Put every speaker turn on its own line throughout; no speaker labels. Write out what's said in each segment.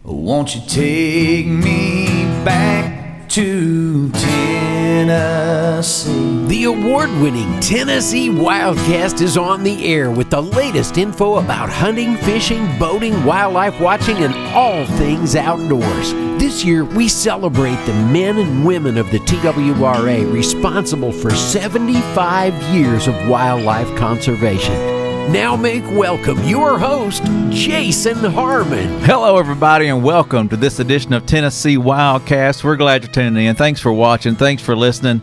Won't you take me back to Tennessee?
The award-winning Tennessee WildCast is on the air with the latest info about hunting, fishing, boating, wildlife watching, and all things outdoors. This year, we celebrate the men and women of the TWRA responsible for 75 years of wildlife conservation. Now make welcome your host, Jason Harmon.
Hello, everybody, and welcome to this edition of Tennessee WildCast. We're glad you're tuning in. Thanks for watching. Thanks for listening.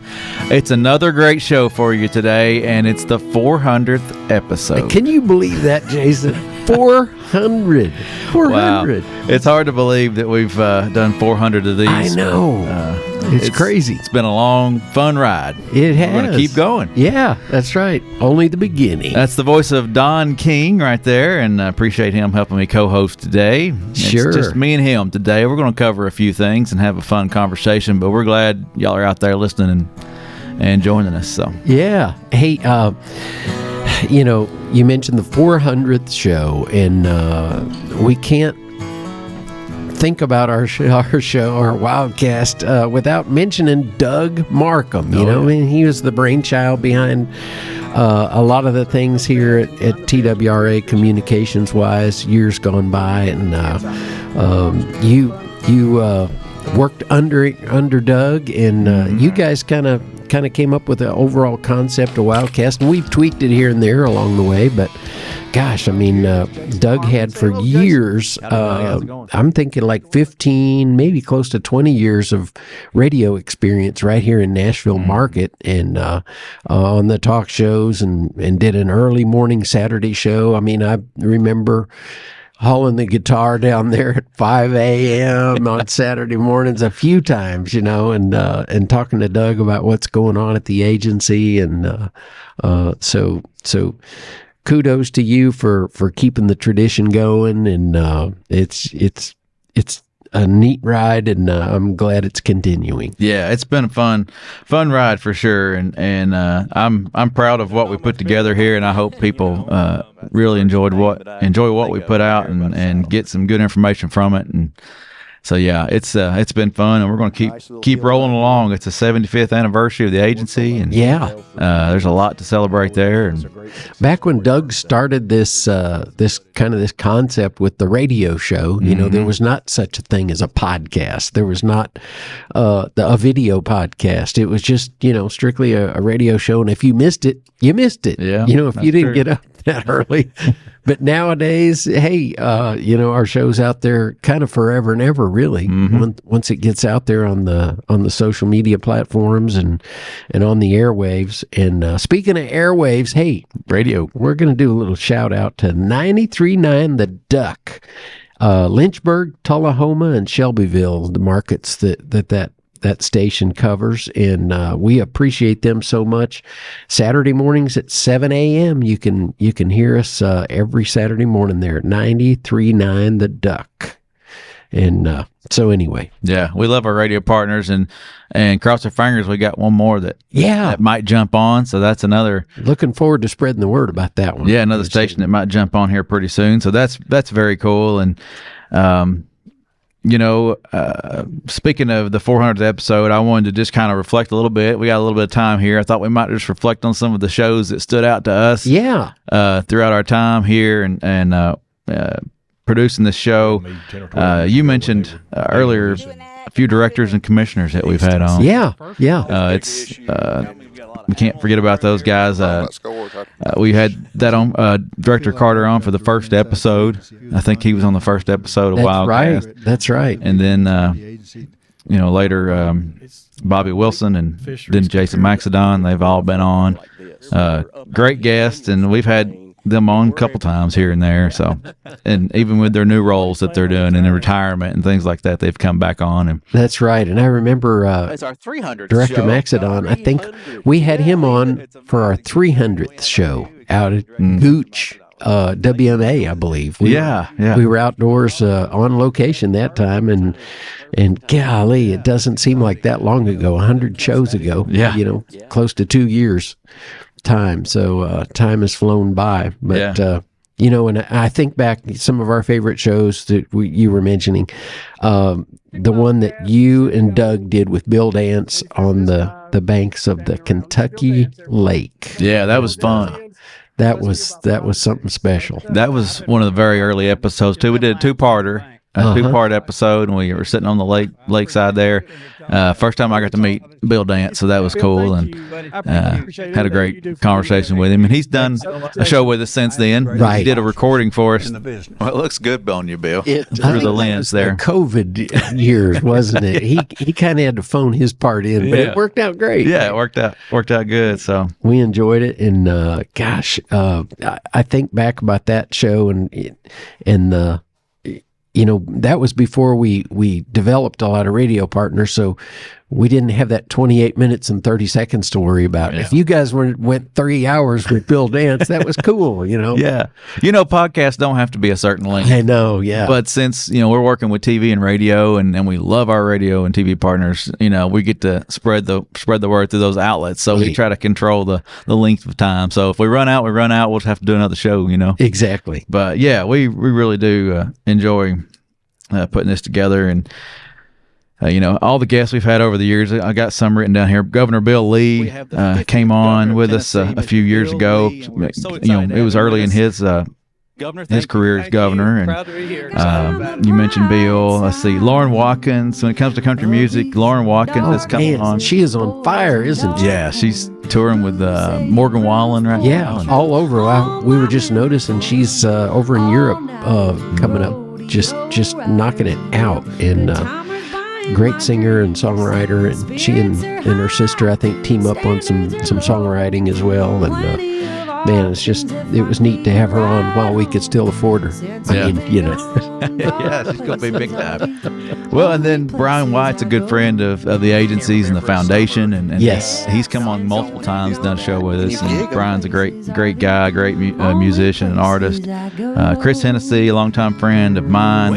It's another great show for you today, and it's the 400th episode.
Can you believe that, Jason? 400. 400.
Wow. It's hard to believe that we've done 400 of these.
I know. It's crazy.
It's been a long, fun ride.
It has.
We're going to keep going.
Yeah, that's right. Only the beginning.
That's the voice of Don King right there, and I appreciate him helping me co-host today.
Sure.
It's just me and him today. We're going to cover a few things and have a fun conversation, but we're glad y'all are out there listening and joining us. So
yeah. Hey, you mentioned the 400th show, and we can't think about our Wildcast without mentioning Doug Markham. I mean, he was the brainchild behind a lot of the things here at TWRA communications wise years gone by, and you worked under Doug, and you guys kind of came up with the overall concept of Wildcast, and we've tweaked it here and there along the way, but gosh, I mean, Doug had for years, I'm thinking like 15, maybe close to 20 years of radio experience right here in Nashville market, and on the talk shows, and did an early morning Saturday show. I mean, I remember hauling the guitar down there at 5 a.m. on Saturday mornings a few times, and talking to Doug about what's going on at the agency. And so kudos to you for keeping the tradition going. And it's a neat ride, and I'm glad it's continuing.
Yeah, it's been a fun ride for sure, and I'm proud of what we put together here, and I hope people really enjoy what we put out and get some good information from it. And so yeah, it's been fun, and we're going to keep rolling along. It's the 75th anniversary of the agency, and there's a lot to celebrate there. And
back when Doug started this concept with the radio show, there was not such a thing as a podcast. There was not a video podcast. It was just strictly a radio show, and if you missed it, you missed it.
Yeah,
if you didn't get up that early. But nowadays, hey, our show's out there kind of forever and ever, really. Once it gets out there on the social media platforms and on the airwaves. And speaking of airwaves, hey, radio, we're going to do a little shout out to 93.9 The Duck, Lynchburg, Tullahoma, and Shelbyville, the markets that station covers, and we appreciate them so much. Saturday mornings at 7 a.m. You can hear us every Saturday morning there at 93.9 The Duck. And so anyway,
yeah, we love our radio partners, and cross our fingers we got one more that might jump on. So that's another. Looking forward
to spreading the word about that one.
Yeah, another station that might jump on here pretty soon. So that's very cool. And speaking of the 400th episode, I wanted to just kind of reflect a little bit. We got a little bit of time here. I thought we might just reflect on some of the shows that stood out to us.
Yeah.
Throughout our time here and producing this show. You mentioned earlier a few directors and commissioners that we've had on.
Yeah.
We can't forget about those guys. We had that on Director Carter on for the first episode. I think he was on the first episode of Wildcast.
That's right.
And then later Bobby Wilson and then Jason Maxedon. They've all been on. Great guests, and we've had them on a couple times here and there. So, and even with their new roles that they're doing in retirement and things like that, they've come back on. And
that's right. And I remember
it's our 300th
Director
show.
Maxedon. I think we had him on for our 300th show out at Gooch. WMA, I believe. We were outdoors on location that time, and golly, it doesn't seem like that long ago. 100 shows ago.
Yeah,
close to 2 years time. So time has flown by. But And I think back some of our favorite shows that you were mentioning. The one that you and Doug did with Bill Dance on the banks of the Kentucky Lake.
Yeah, that was fun.
That was something special.
That was one of the very early episodes too. We did a two-part episode, and we were sitting on the lakeside there. First time I got to meet Bill Dance, so that was cool, and had a great conversation with him. And he's done a show with us since then.
Right.
He did a recording for us. Well, it looks good on you, Bill. Through the lens there.
COVID years, wasn't it? He kind of had to phone his part in, but it worked out great.
Yeah, it worked out good. So
we enjoyed it, and I think back about that show, and that was before we developed a lot of radio partners, so we didn't have that 28 minutes and 30 seconds to worry about. Yeah. If you guys went 3 hours with Bill Dance, that was cool,
Yeah. Podcasts don't have to be a certain length.
I know, yeah.
But since, we're working with TV and radio, and we love our radio and TV partners, we get to spread the word through those outlets. So we try to control the length of time. So if we run out, we'll just have to do another show,
Exactly.
But yeah, we really do enjoy putting this together. And all the guests we've had over the years, I got some written down here. Governor Bill Lee came on with us a few years ago. It was early in his career as governor. And you mentioned Bill. Let's see, Lauren Watkins. When it comes to country music, Lauren Watkins is coming on.
She is on fire, isn't she?
Yeah, she's touring with Morgan Wallen right now.
Yeah, all over. We were just noticing she's over in Europe coming up, just knocking it out. And great singer and songwriter, and she and her sister, I think, team up on some songwriting as well. And man, it was neat to have her on while we could still afford her. I mean,
yeah, she's gonna be big time. Well, and then Brian White's a good friend of the agencies and the foundation, and
yes,
he's come on multiple times, done a show with us. And Brian's a great guy, great musician and artist. Chris Hennessy, a longtime friend of mine,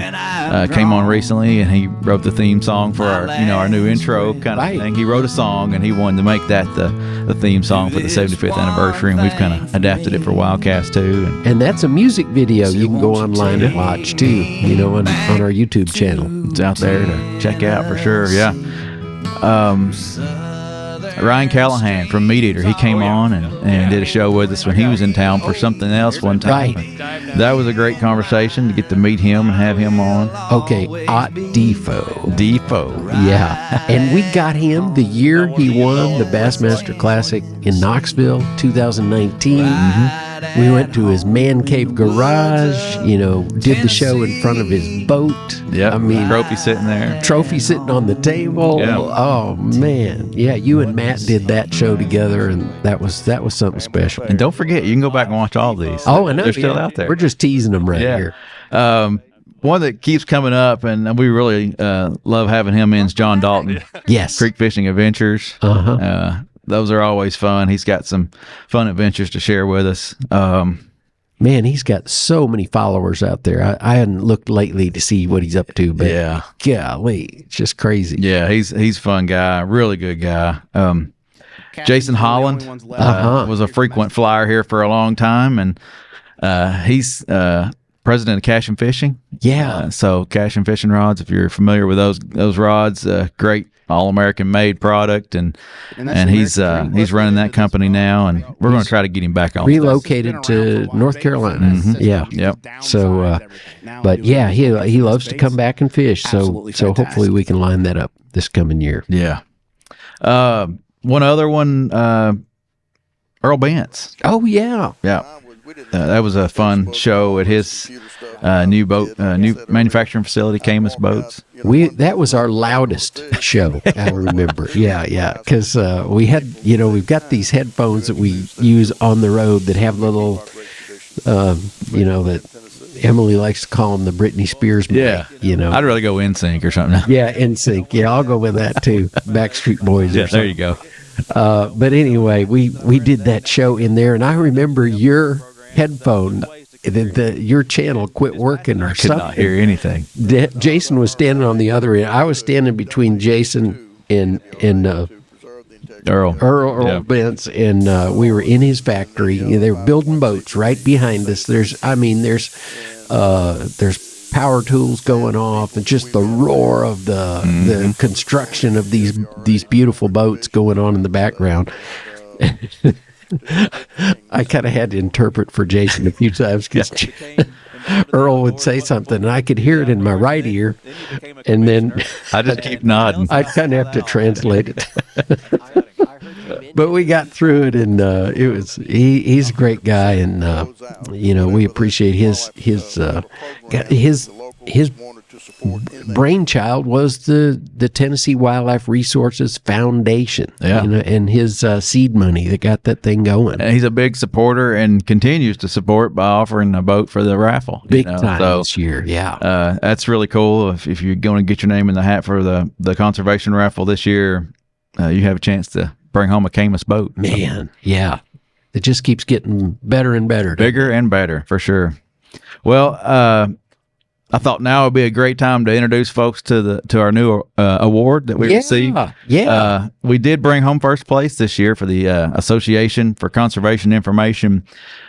came on recently, and he wrote the theme song for our new intro kind of thing. He wrote a song, and he wanted to make that the theme song for the 75th anniversary, and we've kind of adapted it for WildCast too.
And that's a music video you can go online and watch too, on our YouTube channel.
It's out there to check out for sure. Yeah. Ryan Callahan from Meat Eater, he came on and did a show with us when he was in town for something else one time.
Right.
That was a great conversation to get to meet him and have him on.
Okay, Ott Defo.
Yeah.
And we got him the year he won the Bassmaster Classic in Knoxville, 2019. Mm-hmm. We went to his man cave garage, did the show in front of his boat.
Yeah, trophy sitting there.
Trophy sitting on the table.
Yeah.
Oh, man. Yeah, you and Matt did that show together, and that was something special.
And don't forget, you can go back and watch all these.
Oh, I know.
They're still out there.
We're just teasing them here.
One that keeps coming up, and we really love having him in, is John Dalton.
Yes.
Creek Fishing Adventures.
Uh-huh.
Those are always fun. He's got some fun adventures to share with us.
Man, he's got so many followers out there. I hadn't looked lately to see what he's up to, but golly, it's just crazy.
Yeah, he's a fun guy, really good guy. Jason Holland was a frequent flyer here for a long time, and he's president of Cash and Fishing.
Yeah.
So Cash and Fishing rods, if you're familiar with those rods, great all-American made product, and he's running that company now, and we're going to try to get him back on.
Relocated to North Carolina.
Mm-hmm.
Yeah.
Yep.
So, but yeah, he loves to come back and fish. So hopefully we can line that up this coming year.
Yeah. One other one, Earl Bance.
Oh yeah.
Yeah. That was a fun show at his new manufacturing facility, Camus Boats.
That was our loudest show, I remember. Yeah, because we had, we've got these headphones that we use on the road that have little, that Emily likes to call them the Britney Spears mic,
I'd rather go NSYNC or something.
Yeah, NSYNC. Yeah, I'll go with that too. Backstreet Boys.
Yeah, there you go.
But anyway, we did that show in there, and I remember your headphone, your channel quit working or something.
I could not hear anything.
Jason was standing on the other end. I was standing between Jason and Earl
Yeah.
Bentz, and we were in his factory. They were building boats right behind us. There's power tools going off, and just the roar of the construction of these beautiful boats going on in the background. I kind of had to interpret for Jason a few times because Earl would say something, and I could hear it in my right ear, and then
I just keep nodding.
I'd kind of have to translate it. But we got through it, and he's a great guy, and we appreciate his brainchild was the Tennessee Wildlife Resources Foundation, and his seed money that got that thing going.
And he's a big supporter and continues to support by offering a boat for the raffle.
Big time this year, yeah.
That's really cool. If you're going to get your name in the hat for the conservation raffle this year, you have a chance to bring home a Camus boat.
Man, yeah. It just keeps getting better and better.
Bigger and better, for sure. Well, I thought now would be a great time to introduce folks to our new award that we received.
Yeah.
We did bring home first place this year for the Association for Conservation Information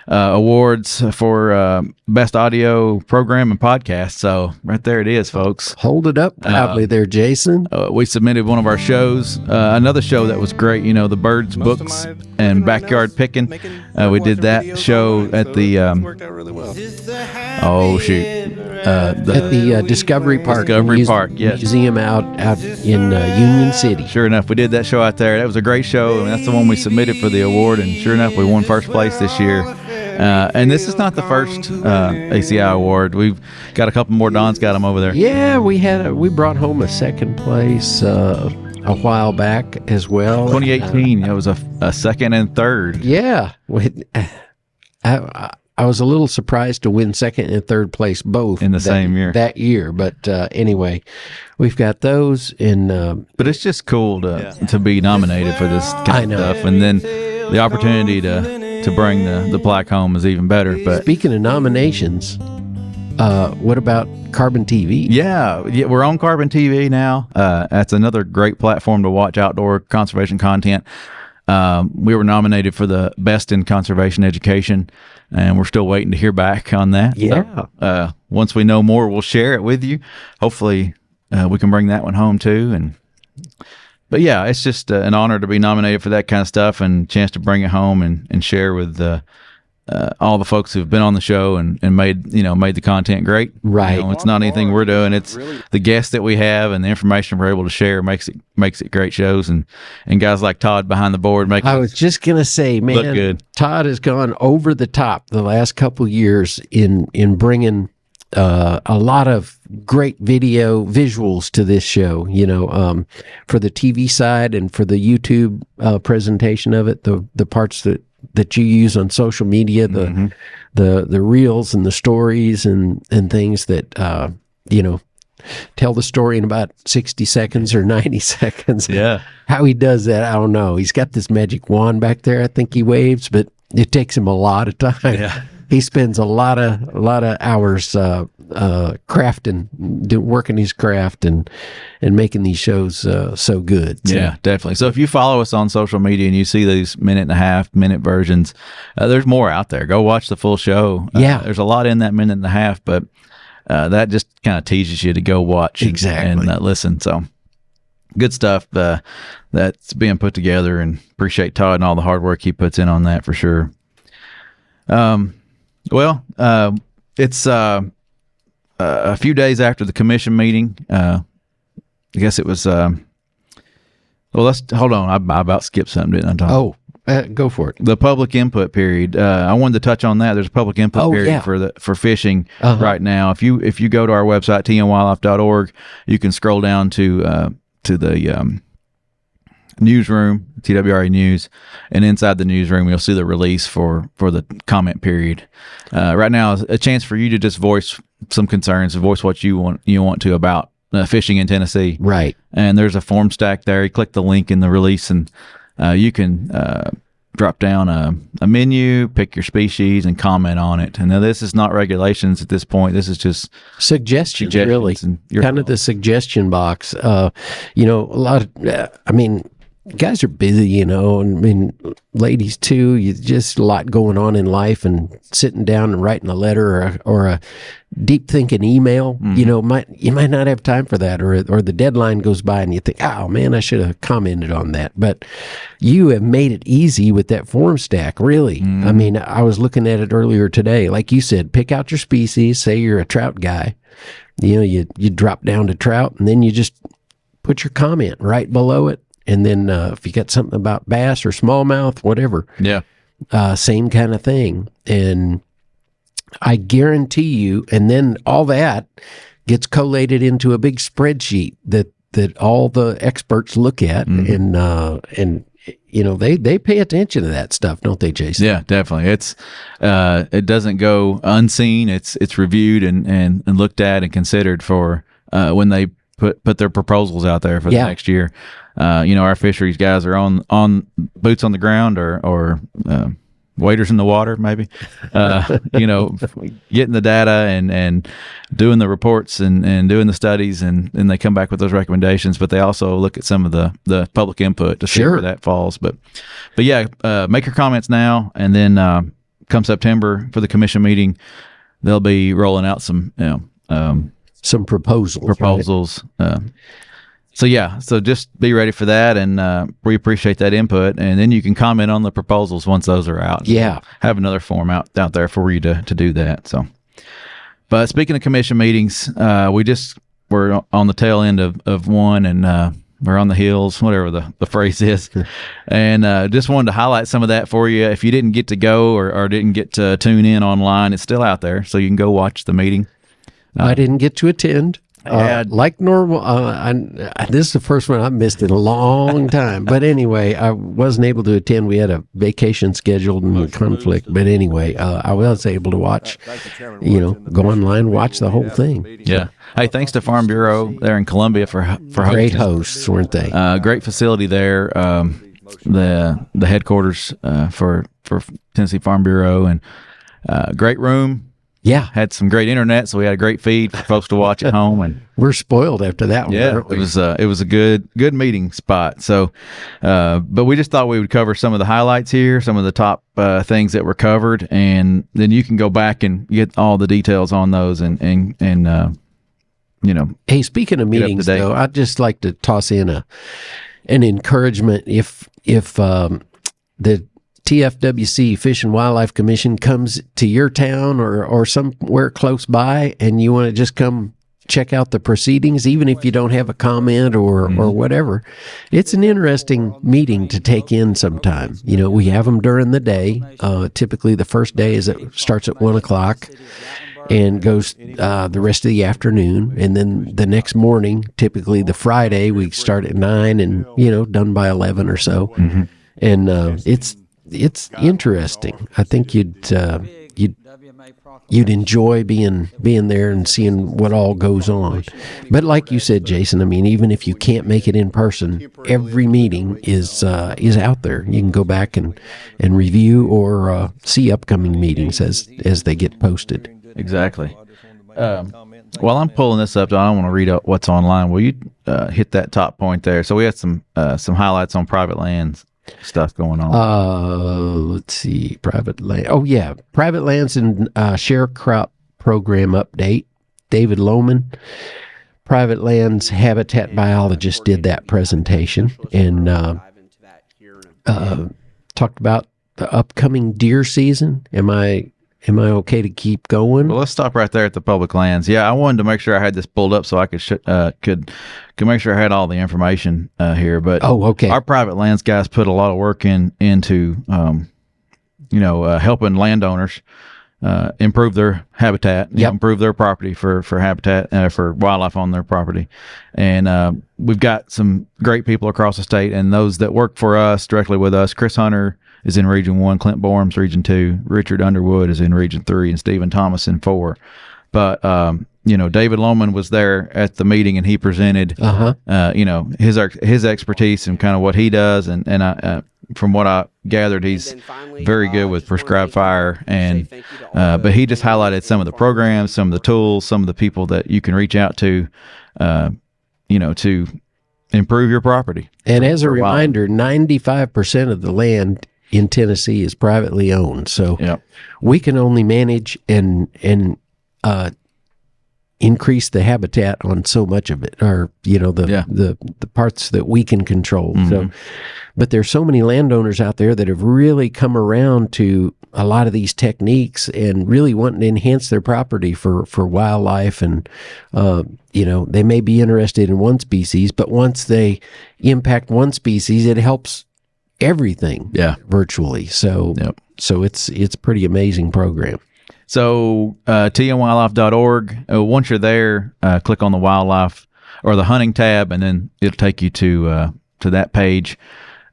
awards for best audio program and podcast. So right there it is, folks.
Hold it up proudly there, Jason.
We submitted one of our shows, another show that was great, the Birds, Books, and Backyard Picking. We did that show at the
at the Discovery Park Museum out in Union City.
Sure enough, we did that show out there. That was a great show, and that's the one we submitted for the award, and sure enough, we won first place this year. And this is not the first ACI award. We've got a couple more. Don's got them over there.
Yeah, we brought home a second place a while back as well.
2018, it was a second and third.
Yeah. I was a little surprised to win second and third place both
in the same year.
That year, but anyway, we've got those.
But it's just cool to be nominated for this kind of stuff, and then the opportunity to bring the plaque home is even better. But
speaking of nominations, what about Carbon TV?
Yeah, we're on Carbon TV now. That's another great platform to watch outdoor conservation content. We were nominated for the Best in Conservation Education, and we're still waiting to hear back on that.
Yeah.
So, once we know more, we'll share it with you. Hopefully, we can bring that one home too. But yeah, it's just an honor to be nominated for that kind of stuff, and a chance to bring it home and share with all the folks who've been on the show and made the content great.
Right.
It's not anything we're doing. It's the guests that we have and the information we're able to share makes it great shows, and guys like Todd behind the board make
I was just gonna say, man,
look good.
Todd has gone over the top the last couple years in bringing a lot of great visuals to this show, for the TV side and for the YouTube presentation of it, the parts that you use on social media, the reels and the stories and things that tell the story in about 60 seconds or 90 seconds.
Yeah.
How he does that, I don't know. He's got this magic wand back there, I think he waves, but it takes him a lot of time.
Yeah.
He spends a lot of hours crafting, working his craft and making these shows so good. So.
Yeah, definitely. So if you follow us on social media and you see these minute versions, there's more out there. Go watch the full show.
Yeah.
There's a lot in that minute and a half, but that just kind of teases you to go watch and listen. So good stuff that's being put together, and appreciate Todd and all the hard work he puts in on that for sure. It's a few days after the commission meeting. I guess it was. Let's hold on. I about skipped something, didn't I, Tom?
Go for it.
The public input period. I wanted to touch on that. There's a public input period for fishing right now. If you go to our website tnwildlife.org, you can scroll down to the newsroom, TWRA News, and inside the newsroom you'll see the release for the comment period. Right now is a chance for you to just voice some concerns, voice what you want to about fishing in Tennessee.
Right.
And there's a form stack there. You click the link in the release, and you can drop down a menu, pick your species, and comment on it. And now this is not regulations at this point. This is just
suggestions really.
And
kind of the suggestion box. A lot of, guys are busy, you know, and I mean, ladies too. You just a lot going on in life, and sitting down and writing a letter or a deep thinking email, you know, you might not have time for that, or the deadline goes by and you think, oh man, I should have commented on that. But you have made it easy with that form stack, really. I mean, I was looking at it earlier today. Like you said, pick out your species. Say you're a trout guy. You know, you drop down to trout, and then you just put your comment right below it. And then if you got something about bass or smallmouth, whatever, same kind of thing. And I guarantee you, and then all that gets collated into a big spreadsheet that all the experts look at, and you know, they pay attention to that stuff, don't they, Jason?
Yeah, definitely. It's it doesn't go unseen. It's reviewed and looked at and considered for when they put their proposals out there for the next year. You know, our fisheries guys are on boots on the ground or waders in the water, maybe. You know, getting the data and doing the reports and doing the studies, and they come back with those recommendations. But they also look at some of the public input to see where that falls. But yeah, make your comments now, and then come September for the commission meeting, they'll be rolling out some
some proposals.
Right? So yeah, so just be ready for that, and we appreciate that input. And then you can comment on the proposals once those are out.
Yeah,
have another form out there for you to do that. So, but speaking of commission meetings, we're on the tail end of one, and we're on the heels, whatever the phrase is, and just wanted to highlight some of that for you. If you didn't get to go or didn't get to tune in online, it's still out there, so you can go watch the meeting.
I didn't get to attend. Like normal, this is the first one I've missed in a long time. But anyway, I wasn't able to attend. We had a vacation scheduled and conflict. But anyway, I was able to watch, you know, go online, watch the whole thing.
Yeah. Hey, thanks to Farm Bureau there in Columbia for
great hosts, weren't they?
Great facility there. The headquarters for Tennessee Farm Bureau, and great room.
Yeah,
had some great internet, so we had a great feed for folks to watch at home, and
we're spoiled after that one.
Yeah, it was a good meeting spot. So, but we just thought we would cover some of the highlights here, some of the top things that were covered, and then you can go back and get all the details on those, and you know.
Hey, speaking of meetings, though, I'd just like to toss in an encouragement if the TFWC Fish and Wildlife Commission comes to your town or somewhere close by, and you want to just come check out the proceedings, even if you don't have a comment or whatever. It's an interesting meeting to take in sometime. You know, we have them during the day. Typically the first day starts at 1:00 and goes the rest of the afternoon. And then the next morning, typically the Friday, we start at 9 and, you know, done by 11 or so. And it's interesting. I think you'd enjoy being there and seeing what all goes on. But like you said, Jason, I mean, even if you can't make it in person, every meeting is out there. You can go back and review or see upcoming meetings as they get posted.
Exactly. While I'm pulling this up, I don't want to read out what's online. Will you hit that top point there? So we had some highlights on private lands stuff going on.
Let's see, private land. Oh yeah, private lands and sharecrop program update. David Lohman, private lands habitat biologist, did that presentation and talked about the upcoming deer season. Am I okay to keep going?
Well, let's stop right there at the public lands. Yeah, I wanted to make sure I had this pulled up so I could make sure I had all the information here. But
okay.
Our private lands guys put a lot of work into helping landowners improve their habitat, improve their property for habitat for wildlife on their property. And we've got some great people across the state, and those that work for us directly with us. Chris Hunter is in Region 1, Clint Borham's Region 2, Richard Underwood is in Region 3, and Stephen Thomas in 4. But, David Lohman was there at the meeting, and he presented, his expertise and kind of what he does. And from what I gathered, he's very good with prescribed fire. And but he just highlighted some of the programs, some of the tools, some of the people that you can reach out to, to improve your property.
And as a
for wildlife.
reminder, 95% of the land in Tennessee is privately owned. So
Yep.
we can only manage and increase the habitat on so much of it, or the parts that we can control. So, but there's so many landowners out there that have really come around to a lot of these techniques and really wanting to enhance their property for wildlife. And they may be interested in one species, but once they impact one species, it helps everything. Virtually. So so it's a pretty amazing program.
So tnwildlife.org. Once you're there, click on the wildlife or the hunting tab, and then it'll take you to that page.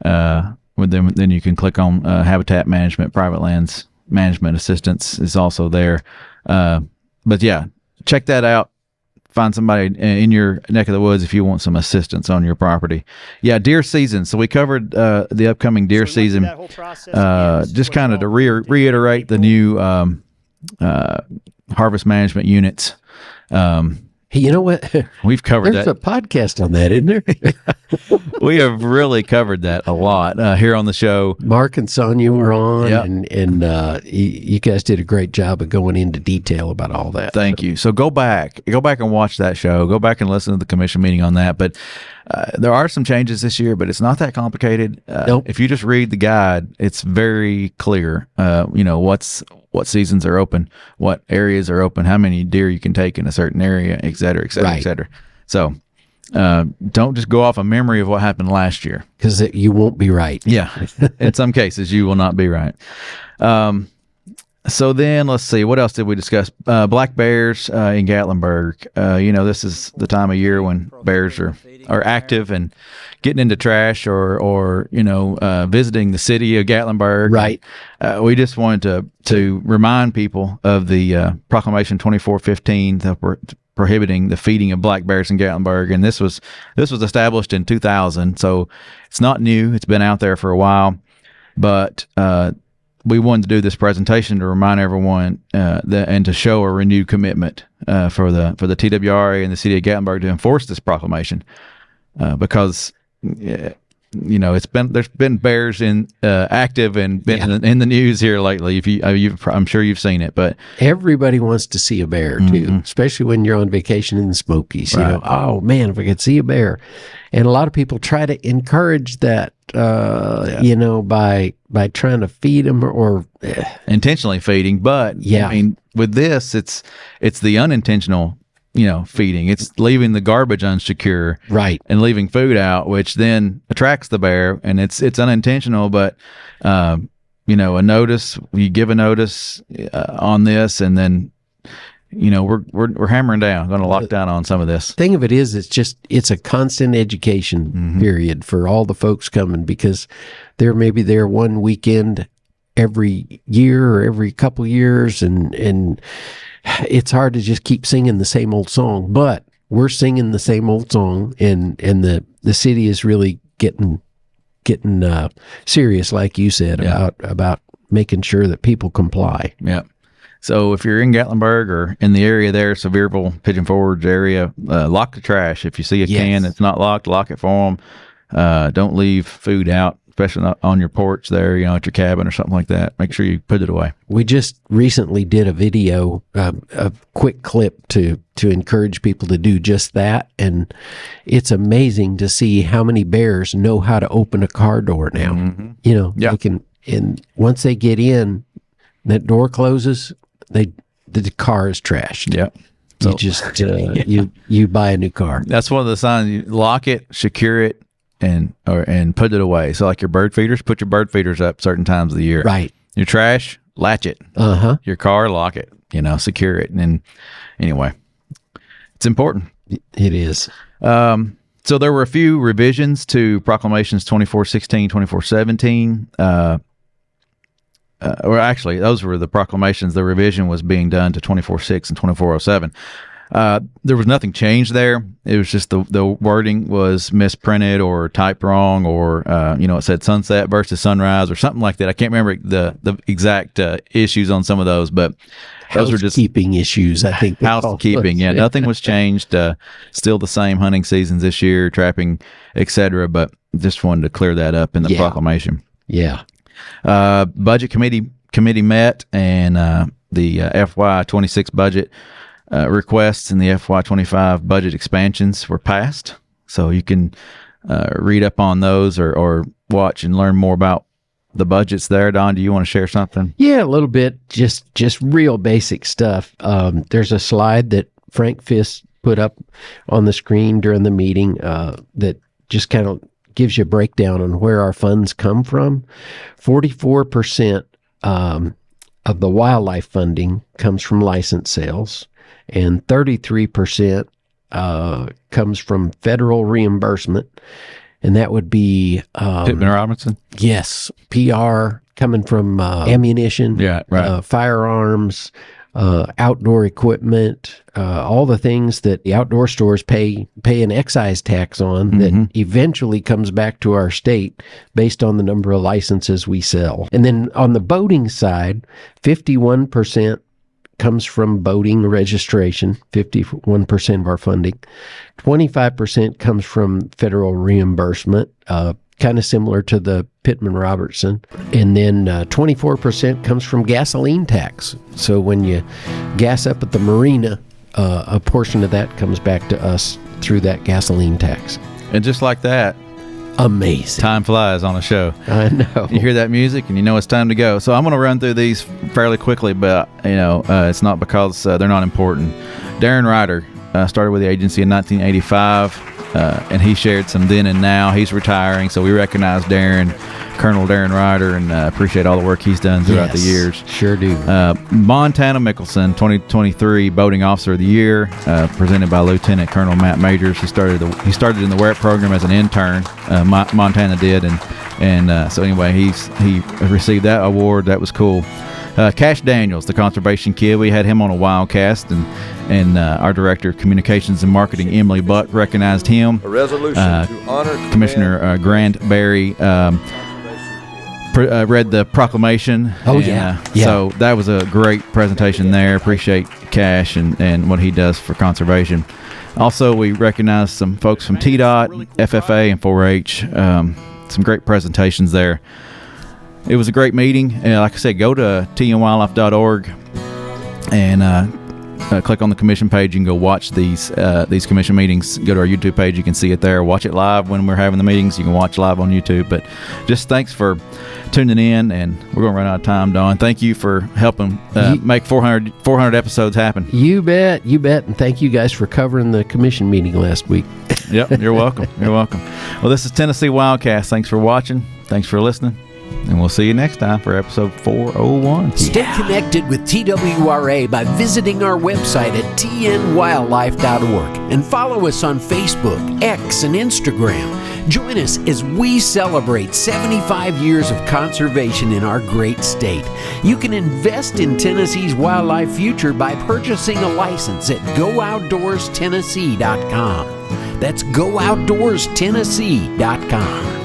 Then you can click on habitat management, private lands management assistance is also there. But yeah, check that out. Find somebody in your neck of the woods if you want some assistance on your property. Yeah, deer season. So we covered the upcoming deer season. Just kind of to reiterate the new harvest management units.
Hey, you know what?
We've covered
There's
that.
a podcast on that, isn't there?
We have really covered that a lot here on the show.
Mark and Sonia were on,
Yep.
and you guys did a great job of going into detail about all that.
Thank you. So go back and watch that show. Go back and listen to the commission meeting on that. But there are some changes this year, but it's not that complicated.
Nope.
If you just read the guide, it's very clear. What seasons are open, what areas are open, how many deer you can take in a certain area, et cetera, et cetera,
Right.
et cetera. So don't just go off a memory of what happened last year.
Because you won't be right.
Yeah. In some cases, you will not be right. So then let's see, what else did we discuss? Black bears in Gatlinburg. This is the time of year when bears are active and getting into trash or visiting the city of Gatlinburg.
Right.
We just wanted to remind people of the Proclamation 2415 prohibiting the feeding of black bears in Gatlinburg, and this was established in 2000, so it's not new. It's been out there for a while, but we wanted to do this presentation to remind everyone and to show a renewed commitment for the TWRA and the city of Gatlinburg to enforce this proclamation, because there's been bears active and been in the news here lately. I'm sure you've seen it, but
Everybody wants to see a bear too, especially when you're on vacation in the Smokies.
Right.
Oh man, if I could see a bear. And a lot of people try to encourage that, by trying to feed them or
intentionally feeding. But
Yeah.
I mean, with this, it's the unintentional, feeding. It's leaving the garbage unsecure,
right.
and leaving food out, which then attracts the bear, and it's unintentional. But a notice, you give a notice on this, and then we're hammering down, going to lock down on some of this.
Thing of it is, it's a constant education period for all the folks coming, because they're maybe there one weekend every year or every couple years, and it's hard to just keep singing the same old song. But we're singing the same old song, and the city is really getting serious, like you said, about making sure that people comply.
Yeah. So if you're in Gatlinburg or in the area there, Sevierville, Pigeon Forge area, lock the trash. If you see a can that's not locked, lock it for them. Don't leave food out, especially not on your porch there, at your cabin or something like that. Make sure you put it away.
We just recently did a video, a quick clip to encourage people to do just that. And it's amazing to see how many bears know how to open a car door now. They can, and once they get in, that door closes, the car is trashed.
Yeah.
You just you buy a new car.
That's one of the signs. You lock it, secure it, and put it away. So like your bird feeders, put your bird feeders up certain times of the year.
Right.
Your trash, latch it. Your car, lock it. Secure it. And anyway, it's important.
It is.
So there were a few revisions to Proclamations 2416, 2417. Or actually, those were the proclamations. The revision was being done to 24.6 and 2407. There was nothing changed there. It was just the wording was misprinted or typed wrong, or it said sunset versus sunrise or something like that. I can't remember the exact issues on some of those, but those are just
housekeeping issues, I think.
Housekeeping, yeah. Nothing was changed. Still the same hunting seasons this year, trapping, etc. But just wanted to clear that up in the proclamation.
Yeah.
Budget committee met, and the FY26 budget requests and the FY25 budget expansions were passed. So you can read up on those or watch and learn more about the budgets there. Don, do you want to share something?
Yeah, a little bit. Just real basic stuff. There's a slide that Frank Fisk put up on the screen during the meeting that just kind of gives you a breakdown on where our funds come from. 44% of the wildlife funding comes from license sales, and 33% comes from federal reimbursement, and that would be
Pittman Robinson.
Yes, PR coming from ammunition, firearms, outdoor equipment, all the things that the outdoor stores pay an excise tax on that eventually comes back to our state based on the number of licenses we sell. And then on the boating side, 51% comes from boating registration, 51% of our funding. 25% comes from federal reimbursement, kind of similar to the Pittman Robertson. And then 24% comes from gasoline tax. So when you gas up at the marina, a portion of that comes back to us through that gasoline tax.
And just like that,
amazing.
Time flies on a show.
I know.
You hear that music and you know it's time to go. So I'm going to run through these fairly quickly, but it's not because they're not important. Darren Ryder started with the agency in 1985. And he shared some then and now. He's retiring, so we recognize Colonel Darren Ryder, and appreciate all the work he's done throughout the years.
Sure do.
Montana Mickelson, 2023 Boating Officer of the Year, presented by Lieutenant Colonel Matt Majors. He started in the WERT program as an intern. Montana did, and so anyway, he received that award. That was cool. Cash Daniels, the conservation kid, we had him on a WildCast, and our director of communications and marketing, Emily Buck, recognized him.
A resolution to honor
Commissioner Grant Berry read the proclamation. So that was a great presentation there. Appreciate Cash and what he does for conservation. Also, we recognized some folks from TDOT, FFA, and 4-H. Some great presentations there. It was a great meeting. Like I said, go to tnwildlife.org and click on the commission page. You can go watch these commission meetings. Go to our YouTube page. You can see it there. Watch it live when we're having the meetings. You can watch live on YouTube. But just thanks for tuning in, and we're going to run out of time, Don. Thank you for helping make 400 episodes happen.
You bet. And thank you guys for covering the commission meeting last week.
Yep, you're welcome. You're welcome. Well, this is Tennessee WildCast. Thanks for watching. Thanks for listening. And we'll see you next time for episode 401.
Stay connected with TWRA by visiting our website at tnwildlife.org and follow us on Facebook, X, and Instagram. Join us as we celebrate 75 years of conservation in our great state. You can invest in Tennessee's wildlife future by purchasing a license at GoOutdoorsTennessee.com. That's GoOutdoorsTennessee.com.